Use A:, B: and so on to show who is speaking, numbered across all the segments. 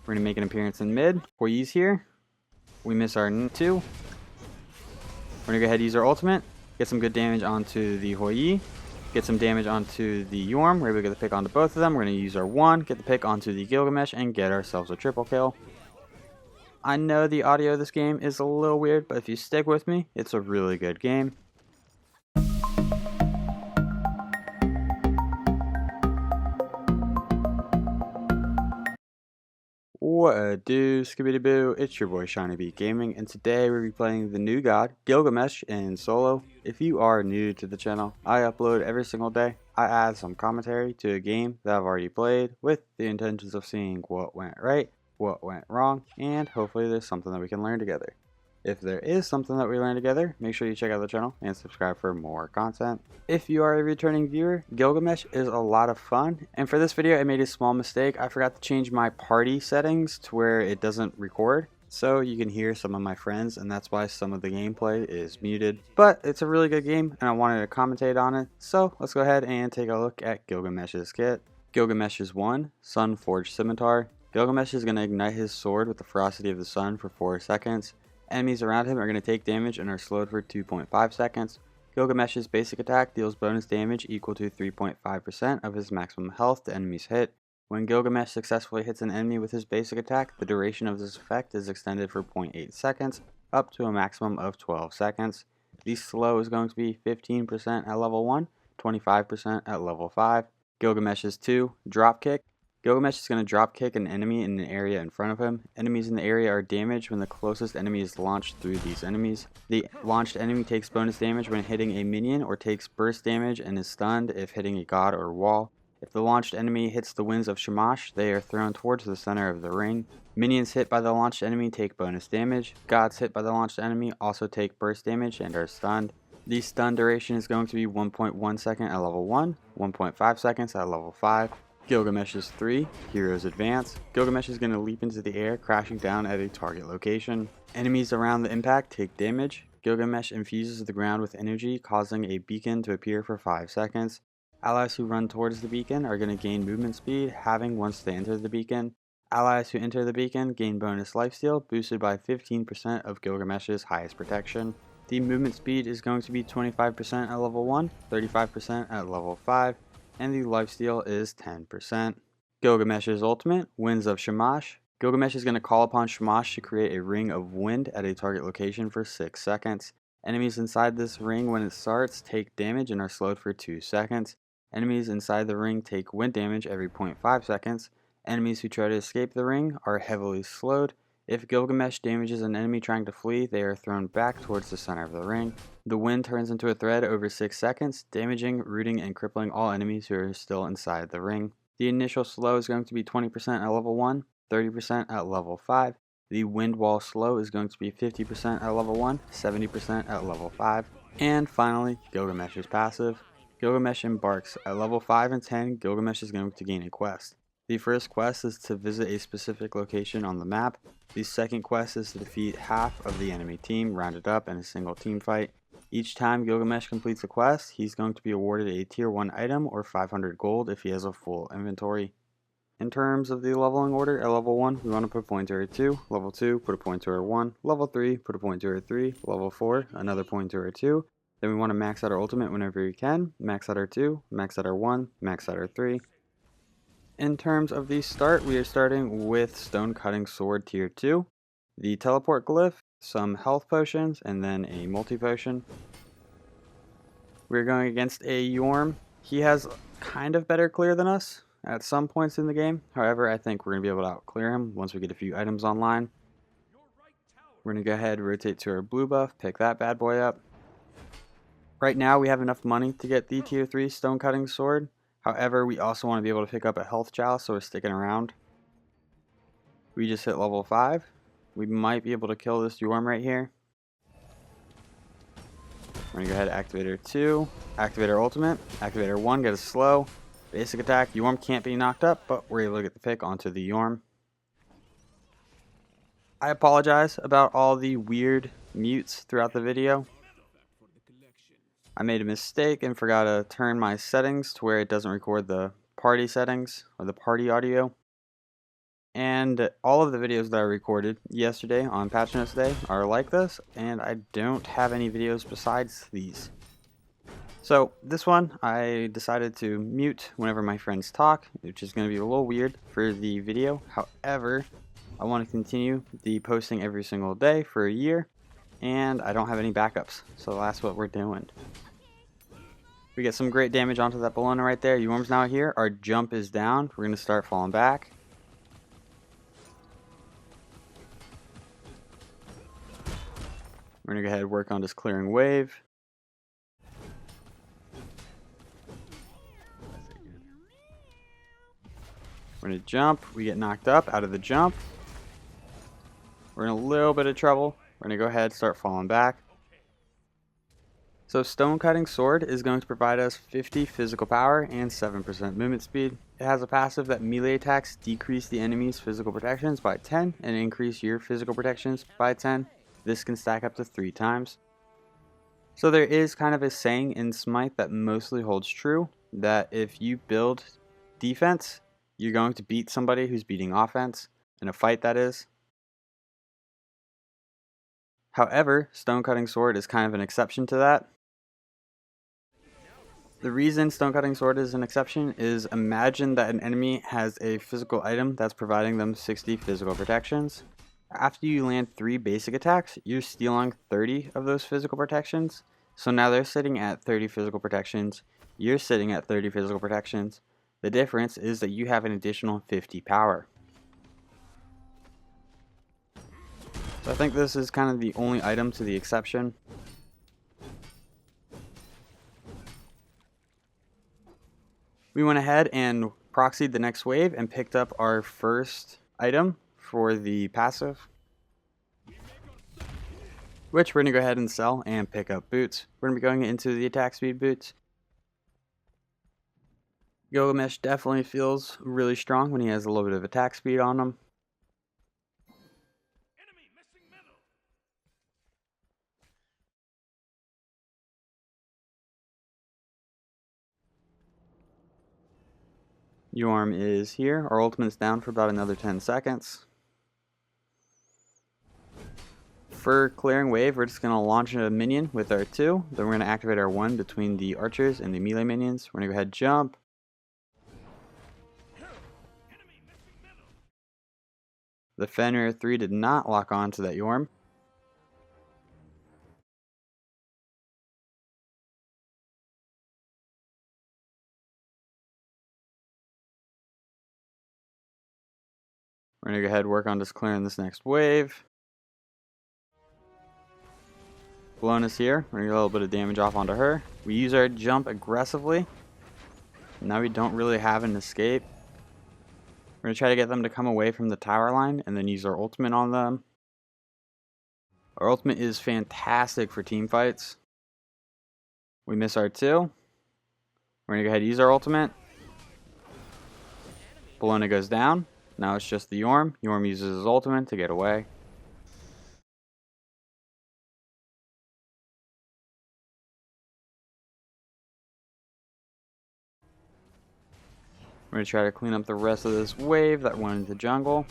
A: We're going to make an appearance in mid. Hoyi's here. We miss our 2. We're going to go ahead and use our ultimate. Get some good damage onto the Hoyi. Get some damage onto the Yorm. We're able to get the pick onto both of them. We're going to use our 1. Get the pick onto the Gilgamesh and get ourselves a triple kill. I know the audio of this game is a little weird, but if you stick with me, it's a really good game. What a do, Scooby Boo, it's your boy Shiny Beat Gaming, and today we'll be playing the new god, Gilgamesh, in solo. If you are new to the channel, I upload every single day. I add some commentary to a game that I've already played with the intentions of seeing what went right, what went wrong, and hopefully there's something that we can learn together. If there is something that we learn together, make sure you check out the channel and subscribe for more content. If you are a returning viewer, Gilgamesh is a lot of fun, and for this video I made a small mistake. I forgot to change my party settings to where it doesn't record, so you can hear some of my friends, and that's why some of the gameplay is muted. But it's a really good game, and I wanted to commentate on it, so let's go ahead and take a look at Gilgamesh's kit. Gilgamesh's 1, Sun Forged Scimitar. Gilgamesh is going to ignite his sword with the ferocity of the sun for 4 seconds. Enemies around him are going to take damage and are slowed for 2.5 seconds. Gilgamesh's basic attack deals bonus damage equal to 3.5% of his maximum health to enemies hit. When Gilgamesh successfully hits an enemy with his basic attack, the duration of this effect is extended for 0.8 seconds, up to a maximum of 12 seconds. The slow is going to be 15% at level 1, 25% at level 5. Gilgamesh's 2, Dropkick. Gilgamesh is going to drop kick an enemy in an area in front of him. Enemies in the area are damaged when the closest enemy is launched through these enemies. The launched enemy takes bonus damage when hitting a minion or takes burst damage and is stunned if hitting a god or wall. If the launched enemy hits the winds of Shamash, they are thrown towards the center of the ring. Minions hit by the launched enemy take bonus damage. Gods hit by the launched enemy also take burst damage and are stunned. The stun duration is going to be 1.1 second at level 1, 1.5 seconds at level 5. Gilgamesh's 3, Hero's Advance. Gilgamesh is going to leap into the air, crashing down at a target location. Enemies around the impact take damage. Gilgamesh infuses the ground with energy, causing a beacon to appear for 5 seconds. Allies who run towards the beacon are going to gain movement speed, halving once they enter the beacon. Allies who enter the beacon gain bonus lifesteal, boosted by 15% of Gilgamesh's highest protection. The movement speed is going to be 25% at level 1, 35% at level 5. And the lifesteal is 10%. Gilgamesh's ultimate, Winds of Shamash. Gilgamesh is going to call upon Shamash to create a ring of wind at a target location for 6 seconds. Enemies inside this ring when it starts take damage and are slowed for 2 seconds. Enemies inside the ring take wind damage every 0.5 seconds. Enemies who try to escape the ring are heavily slowed. If Gilgamesh damages an enemy trying to flee, they are thrown back towards the center of the ring. The wind turns into a thread over 6 seconds, damaging, rooting, and crippling all enemies who are still inside the ring. The initial slow is going to be 20% at level 1, 30% at level 5. The wind wall slow is going to be 50% at level 1, 70% at level 5. And finally, Gilgamesh's passive. Gilgamesh embarks. At level 5 and 10, Gilgamesh is going to gain a quest. The first quest is to visit a specific location on the map. The second quest is to defeat half of the enemy team rounded up in a single team fight. Each time Gilgamesh completes a quest, he's going to be awarded a tier 1 item or 500 gold if he has a full inventory. In terms of the leveling order, at level 1, we want to put a pointer at 2, level 2, put a pointer at 1, level 3, put a pointer at 3, level 4, another pointer at 2. Then we want to max out our ultimate whenever we can, max out our 2, max out our 1, max out our 3. In terms of the start, we are starting with Stonecutting Sword Tier 2, the Teleport Glyph, some health potions, and then a multi-potion. We're going against a Yorm. He has kind of better clear than us at some points in the game. However, I think we're going to be able to out-clear him once we get a few items online. We're going to go ahead, rotate to our blue buff, pick that bad boy up. Right now, we have enough money to get the Tier 3 Stonecutting Sword. However, we also want to be able to pick up a health chalice, so we're sticking around. We just hit level 5. We might be able to kill this Yorm right here. We're going to go ahead and activate our 2, activate our ultimate, activate our 1, get a slow. Basic attack, Yorm can't be knocked up, but we're able to get the pick onto the Yorm. I apologize about all the weird mutes throughout the video. I made a mistake and forgot to turn my settings to where it doesn't record the party settings or the party audio. And all of the videos that I recorded yesterday on Patch Notes Day are like this, and I don't have any videos besides these. So this one I decided to mute whenever my friends talk, which is going to be a little weird for the video. However, I want to continue the posting every single day for a year, and I don't have any backups, so that's what we're doing. We get some great damage onto that Bologna right there. Yorm's now here. Our jump is down. We're going to start falling back. We're going to go ahead and work on this clearing wave. We're going to jump. We get knocked up out of the jump. We're in a little bit of trouble. We're going to go ahead and start falling back. So Stonecutting Sword is going to provide us 50 physical power and 7% movement speed. It has a passive that melee attacks decrease the enemy's physical protections by 10 and increase your physical protections by 10. This can stack up to 3 times. So there is kind of a saying in Smite that mostly holds true, that if you build defense, you're going to beat somebody who's beating offense, in a fight that is. However, Stonecutting Sword is kind of an exception to that. The reason Stonecutting Sword is an exception is imagine that an enemy has a physical item that's providing them 60 physical protections. After you land 3 basic attacks, you're stealing 30 of those physical protections. So now they're sitting at 30 physical protections, you're sitting at 30 physical protections. The difference is that you have an additional 50 power. So I think this is kind of the only item to the exception. We went ahead and proxied the next wave and picked up our first item for the passive, which we're going to go ahead and sell and pick up boots. We're going to be going into the attack speed boots. Gilgamesh definitely feels really strong when he has a little bit of attack speed on him. Yorm is here. Our ultimate's down for about another 10 seconds. For clearing wave, we're just going to launch a minion with our 2. Then we're going to activate our 1 between the archers and the melee minions. We're going to go ahead and jump. The Fenrir 3 did not lock on to that Yorm. We're going to go ahead and work on just clearing this next wave. Bologna's here. We're going to get a little bit of damage off onto her. We use our jump aggressively. Now we don't really have an escape. We're going to try to get them to come away from the tower line and then use our ultimate on them. Our ultimate is fantastic for team fights. We miss our 2. We're going to go ahead and use our ultimate. Bologna goes down. Now it's just the Yorm. Yorm uses his ultimate to get away. We're going to try to clean up the rest of this wave that went into the jungle.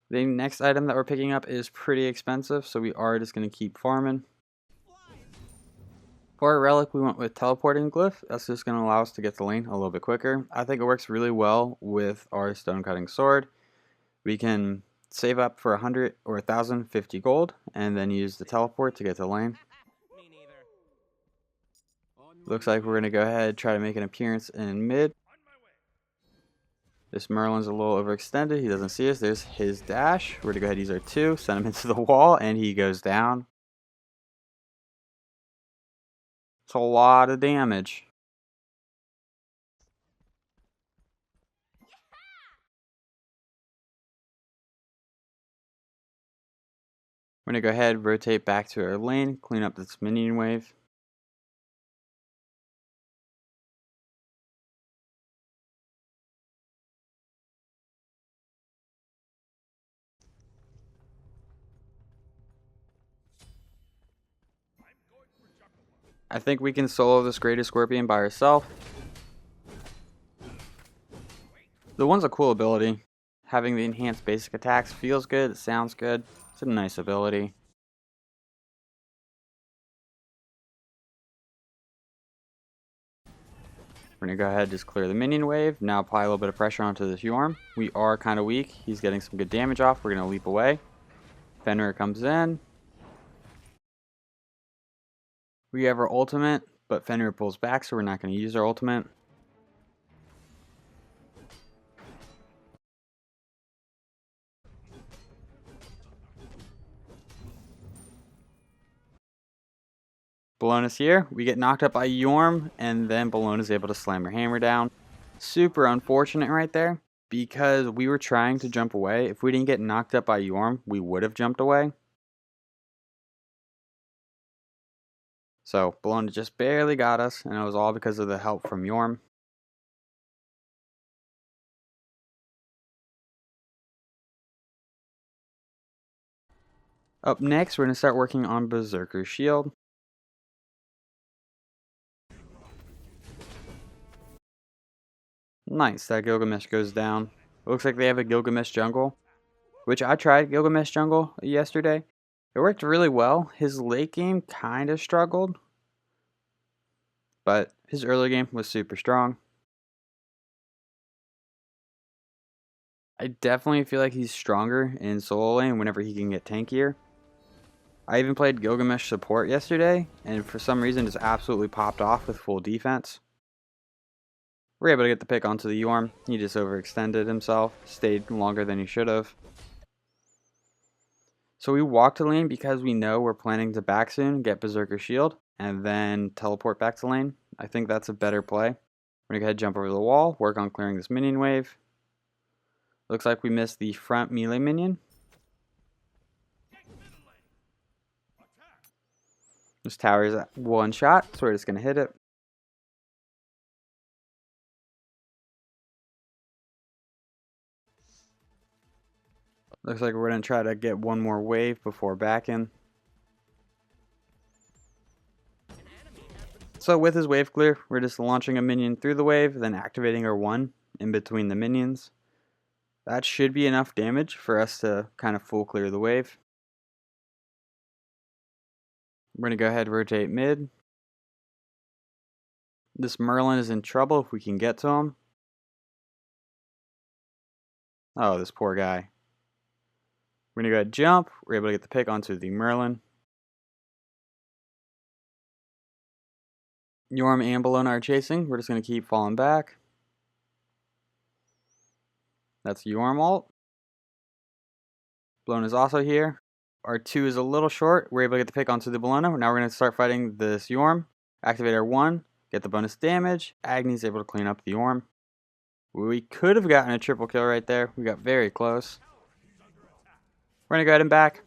A: The next item that we're picking up is pretty expensive, so we are just going to keep farming. For our relic, we went with teleporting glyph. That's just going to allow us to get the lane a little bit quicker. I think it works really well with our Stonecutting Sword. We can save up for 100 or 1,050 gold, and then use the teleport to get to the lane. Looks like we're going to go ahead and try to make an appearance in mid. This Merlin's a little overextended. He doesn't see us. There's his dash. We're going to go ahead and use our 2, send him into the wall, and he goes down. It's a lot of damage. We're going to go ahead, rotate back to our lane, clean up this minion wave. I think we can solo this Greatest Scorpion by ourselves. The one's a cool ability. Having the enhanced basic attacks feels good, it sounds good. It's a nice ability. We're going to go ahead and just clear the minion wave. Now apply a little bit of pressure onto this Yorm. We are kind of weak. He's getting some good damage off. We're going to leap away. Fenrir comes in. We have our ultimate, but Fenrir pulls back, so we're not going to use our ultimate. Bellona's here. We get knocked up by Yorm, and then Bellona's able to slam her hammer down. Super unfortunate right there, because we were trying to jump away. If we didn't get knocked up by Yorm, we would have jumped away. So Bellona just barely got us, and it was all because of the help from Yorm. Up next, we're going to start working on Berserker's shield. Nice, that Gilgamesh goes down. It looks like they have a Gilgamesh jungle, which I tried Gilgamesh jungle yesterday. It worked really well. His late game kind of struggled, but his early game was super strong. I definitely feel like he's stronger in solo lane whenever he can get tankier. I even played Gilgamesh support yesterday, and for some reason just absolutely popped off with full defense. We're able to get the pick onto the Yorm. He just overextended himself, stayed longer than he should have. So we walk to lane because we know we're planning to back soon, get Berserker shield, and then teleport back to lane. I think that's a better play. We're going to go ahead and jump over the wall, work on clearing this minion wave. Looks like we missed the front melee minion. This tower is at one shot, so we're just going to hit it. Looks like we're going to try to get one more wave before backing. So with his wave clear, we're just launching a minion through the wave, then activating our 1 in between the minions. That should be enough damage for us to kind of full clear the wave. We're going to go ahead and rotate mid. This Merlin is in trouble if we can get to him. Oh, this poor guy. We're going to go ahead and jump. We're able to get the pick onto the Merlin. Yorm and Bellona are chasing. We're just going to keep falling back. That's Yorm ult. Bellona's also here. Our 2 is a little short. We're able to get the pick onto the Bellona. Now we're going to start fighting this Yorm. Activate our 1. Get the bonus damage. Agni's able to clean up the Yorm. We could have gotten a triple kill right there. We got very close. We're going to go ahead and back.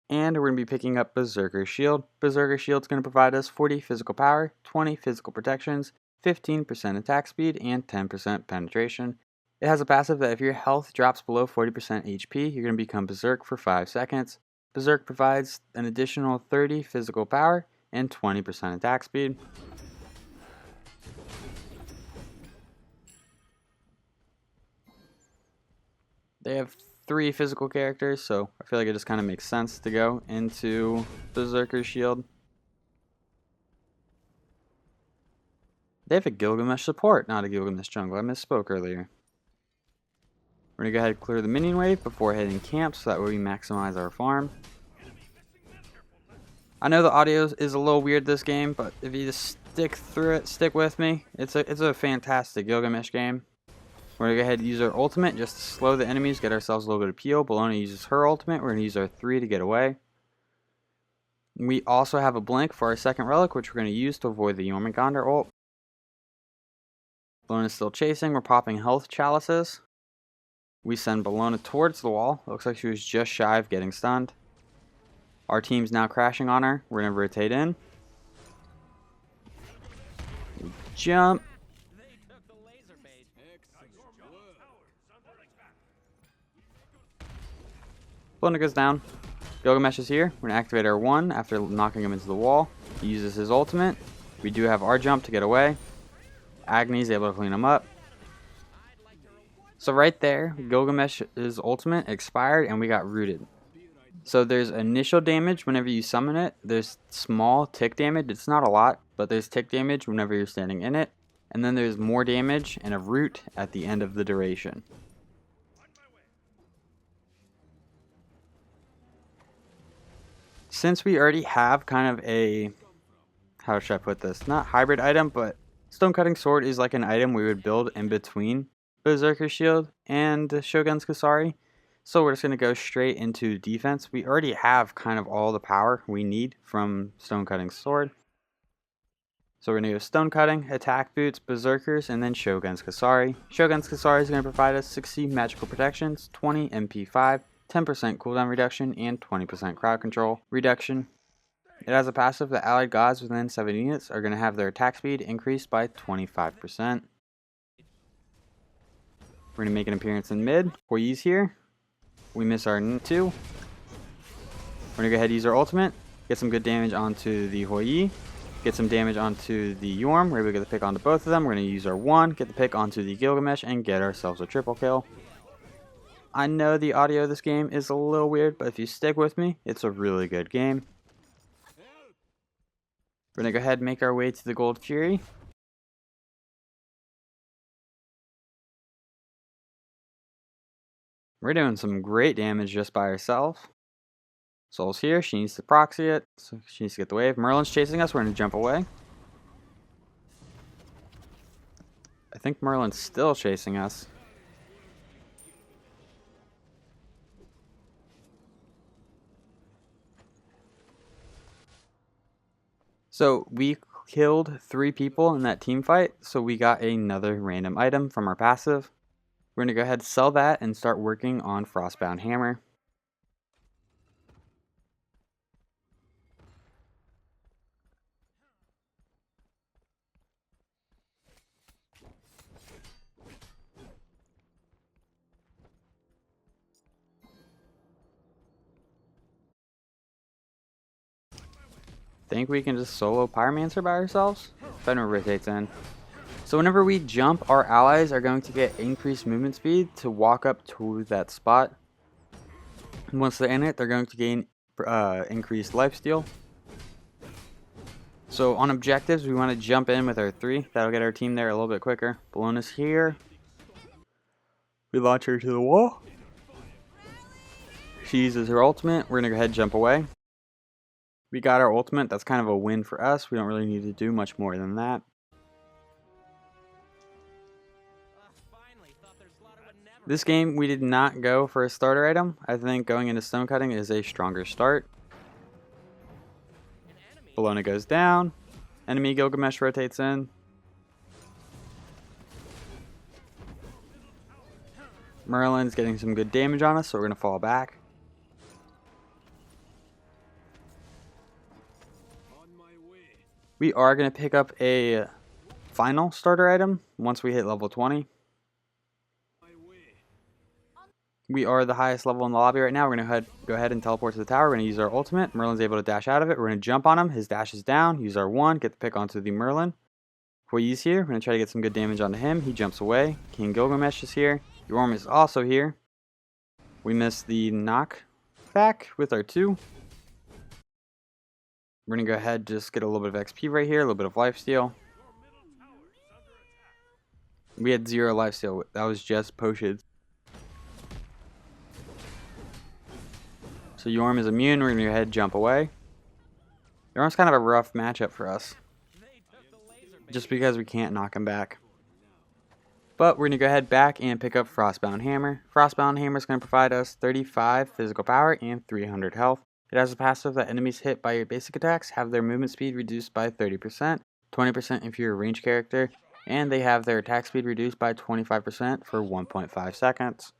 A: And we're going to be picking up Berserker's shield. Berserker's shield is going to provide us 40 physical power, 20 physical protections, 15% attack speed, and 10% penetration. It has a passive that if your health drops below 40% HP, you're going to become Berserk for 5 seconds. Berserk provides an additional 30 physical power and 20% attack speed. They have 3 physical characters, so I feel like it just kind of makes sense to go into Berserker's shield. They have a Gilgamesh support, not a Gilgamesh jungle. I misspoke earlier. We're going to go ahead and clear the minion wave before hitting camp, so that way we maximize our farm. I know the audio is a little weird this game, but if you just stick through it, stick with me. It's a fantastic Gilgamesh game. We're going to go ahead and use our ultimate just to slow the enemies, get ourselves a little bit of peel. Bellona uses her ultimate. We're going to use our 3 to get away. We also have a blink for our second relic, which we're going to use to avoid the Jormungandr ult. Bellona's still chasing. We're popping health chalices. We send Bellona towards the wall. Looks like she was just shy of getting stunned. Our team's now crashing on her. We're going to rotate in. Jump. Splendor goes down. Gilgamesh is here. We're going to activate our 1 after knocking him into the wall. He uses his ultimate. We do have our jump to get away. Agni's able to clean him up. So right there, Gilgamesh's ultimate expired and we got rooted. So there's initial damage whenever you summon it. There's small tick damage. It's not a lot, but there's tick damage whenever you're standing in it. And then there's more damage and a root at the end of the duration. Since we already have kind of a, how should I put this? Not hybrid item, but Stonecutting Sword is like an item we would build in between Berserker Shield and Shogun's Kusari. So we're just going to go straight into defense. We already have kind of all the power we need from Stonecutting Sword. So we're going to go Stonecutting, Attack Boots, Berserkers, and then Shogun's Kusari. Shogun's Kusari is going to provide us 60 magical protections, 20 MP5, 10% cooldown reduction, and 20% crowd control reduction. It has a passive that allied gods within 7 units are going to have their attack speed increased by 25%. We're going to make an appearance in mid. Hoyi's here. We miss our 2. We're going to go ahead and use our ultimate. Get some good damage onto the Hoyi. Get some damage onto the Yorm. We're able to get the pick onto both of them. We're going to use our 1. Get the pick onto the Gilgamesh and get ourselves a triple kill. I know the audio of this game is a little weird, but if you stick with me, it's a really good game. We're going to go ahead and make our way to the Gold Fury. We're doing some great damage just by herself. Soul's here. She needs to proxy it. So she needs to get the wave. Merlin's chasing us. We're going to jump away. I think Merlin's still chasing us. So we killed 3 people in that team fight. So we got another random item from our passive. We're going to go ahead and sell that and start working on Frostbound Hammer. Think we can just solo Pyromancer by ourselves? Fenrir rotates in. So whenever we jump, our allies are going to get increased movement speed to walk up to that spot. And once they're in it, they're going to gain increased lifesteal. So on objectives, we want to jump in with our 3. That'll get our team there a little bit quicker. Bellona's here. We launch her to the wall. She uses her ultimate. We're going to go ahead and jump away. We got our ultimate. That's kind of a win for us. We don't really need to do much more than that. This game, we did not go for a starter item. I think going into Stonecutting is a stronger start. Bellona goes down. Enemy Gilgamesh rotates in. Merlin's getting some good damage on us, so we're going to fall back. We are going to pick up a final starter item once we hit level 20. We are the highest level in the lobby right now. We're going to go ahead and teleport to the tower. We're going to use our ultimate. Merlin's able to dash out of it. We're going to jump on him. His dash is down. Use our 1. Get the pick onto the Merlin. Hoyi's here. We're going to try to get some good damage onto him. He jumps away. King Gilgamesh is here. Yorm is also here. We missed the knockback with our 2. We're going to go ahead and just get a little bit of XP right here. A little bit of lifesteal. We had 0 lifesteal. That was just potions. So Yorm is immune. We're going to go ahead and jump away. Yorm's kind of a rough matchup for us, just because we can't knock him back. But we're going to go ahead back and pick up Frostbound Hammer. Frostbound Hammer is going to provide us 35 physical power and 300 health. It has a passive that enemies hit by your basic attacks have their movement speed reduced by 30%, 20% if you're a ranged character, and they have their attack speed reduced by 25% for 1.5 seconds.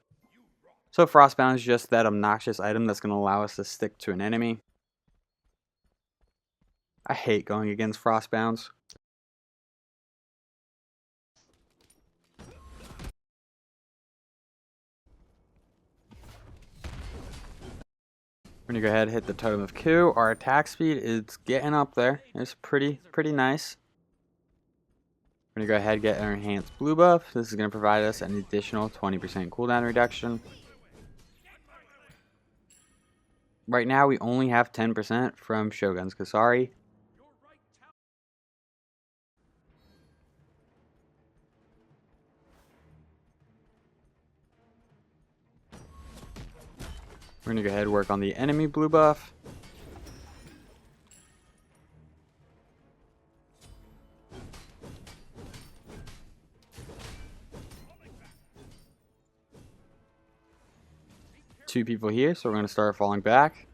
A: So Frostbound is just that obnoxious item that's going to allow us to stick to an enemy. I hate going against Frostbounds. We're gonna go ahead and hit the Totem of Coup. Our attack speed is getting up there. It's pretty nice. We're gonna go ahead and get our enhanced blue buff. This is gonna provide us an additional 20% cooldown reduction. Right now we only have 10% from Shogun's Kusari. We're gonna go ahead and work on the enemy blue buff. Two people here, so we're gonna start falling back.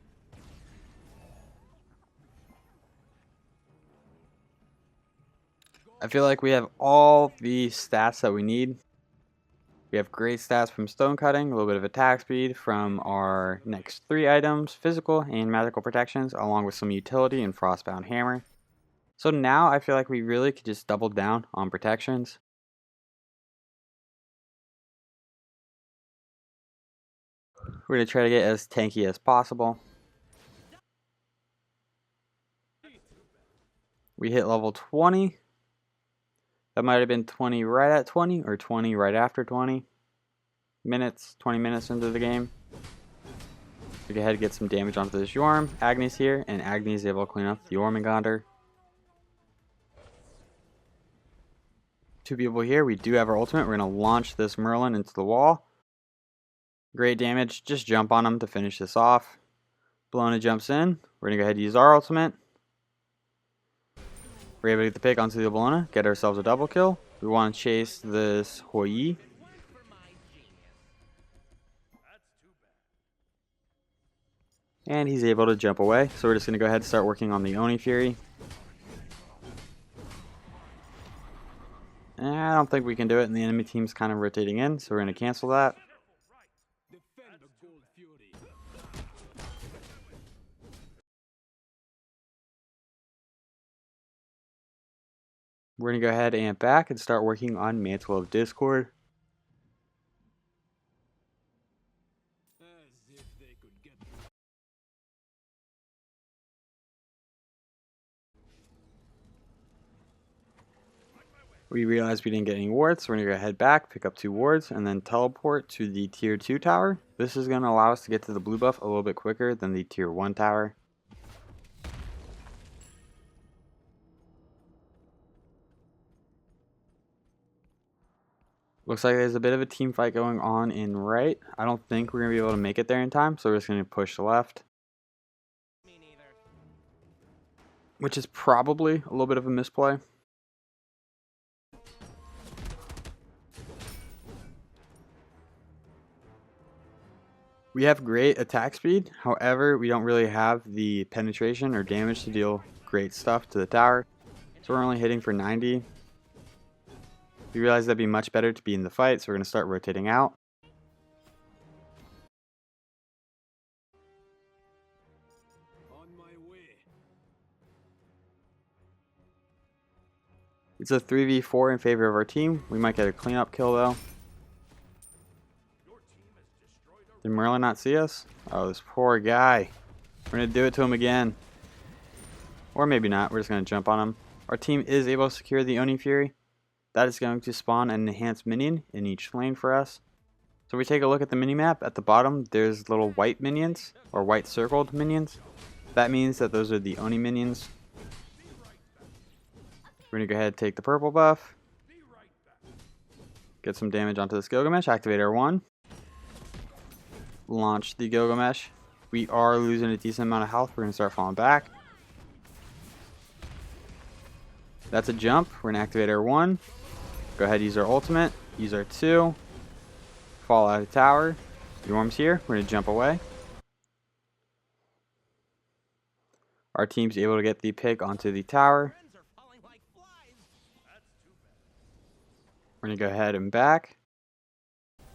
A: I feel like we have all the stats that we need. We have great stats from Stonecutting, a little bit of attack speed from our next 3 items, physical and magical protections, along with some utility and Frostbound hammer. So now I feel like we really could just double down on protections. We're going to try to get as tanky as possible. We hit level 20. That might have been 20 right at 20 or 20 right after 20 minutes, 20 minutes into the game. We go ahead and get some damage onto this Yorm. Agni's here, and Agni is able to clean up the Jormungandr. 2 people here. We do have our ultimate. We're going to launch this Merlin into the wall. Great damage. Just jump on him to finish this off. Bologna jumps in. We're going to go ahead and use our ultimate. We're able to get the pick onto the Bologna, get ourselves a double kill. We want to chase this Hoi. And he's able to jump away. So we're just going to go ahead and start working on the Oni Fury. I don't think we can do it, and the enemy team's kind of rotating in, so we're going to cancel that. We're going to go ahead and back and start working on Mantle of Discord. We realized we didn't get any wards, so we're going to go ahead back, pick up 2 wards, and then teleport to the tier 2 tower. This is going to allow us to get to the blue buff a little bit quicker than the tier 1 tower. Looks like there's a bit of a team fight going on in right. I don't think we're going to be able to make it there in time, so we're just going to push left. Which is probably a little bit of a misplay. We have great attack speed, however, we don't really have the penetration or damage to deal great stuff to the tower. So we're only hitting for 90. We realized that'd be much better to be in the fight, so we're going to start rotating out. It's a 3v4 in favor of our team. We might get a cleanup kill though. Did Merlin not see us? Oh, this poor guy. We're going to do it to him again. Or maybe not. We're just going to jump on him. Our team is able to secure the Oni Fury. That is going to spawn an enhanced minion in each lane for us. So we take a look at the minimap. At the bottom, there's little white minions, or white circled minions. That means that those are the Oni minions. We're going to go ahead and take the purple buff. Get some damage onto this Gilgamesh. Activate our 1. Launch the Gilgamesh. We are losing a decent amount of health. We're going to start falling back. That's a jump. We're going to activate our 1. Go ahead and use our ultimate. Use our 2. Fall out of tower. Yorm's here. We're going to jump away. Our team's able to get the pick onto the tower. We're going to go ahead and back.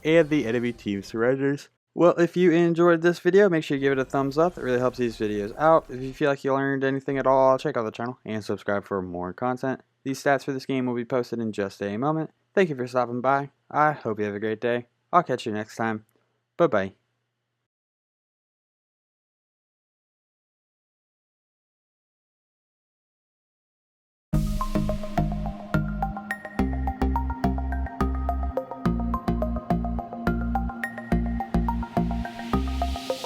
A: And the enemy team surrenders. Well, if you enjoyed this video, make sure you give it a thumbs up. It really helps these videos out. If you feel like you learned anything at all, check out the channel and subscribe for more content. These stats for this game will be posted in just a moment. Thank you for stopping by. I hope you have a great day. I'll catch you next time. Bye-bye.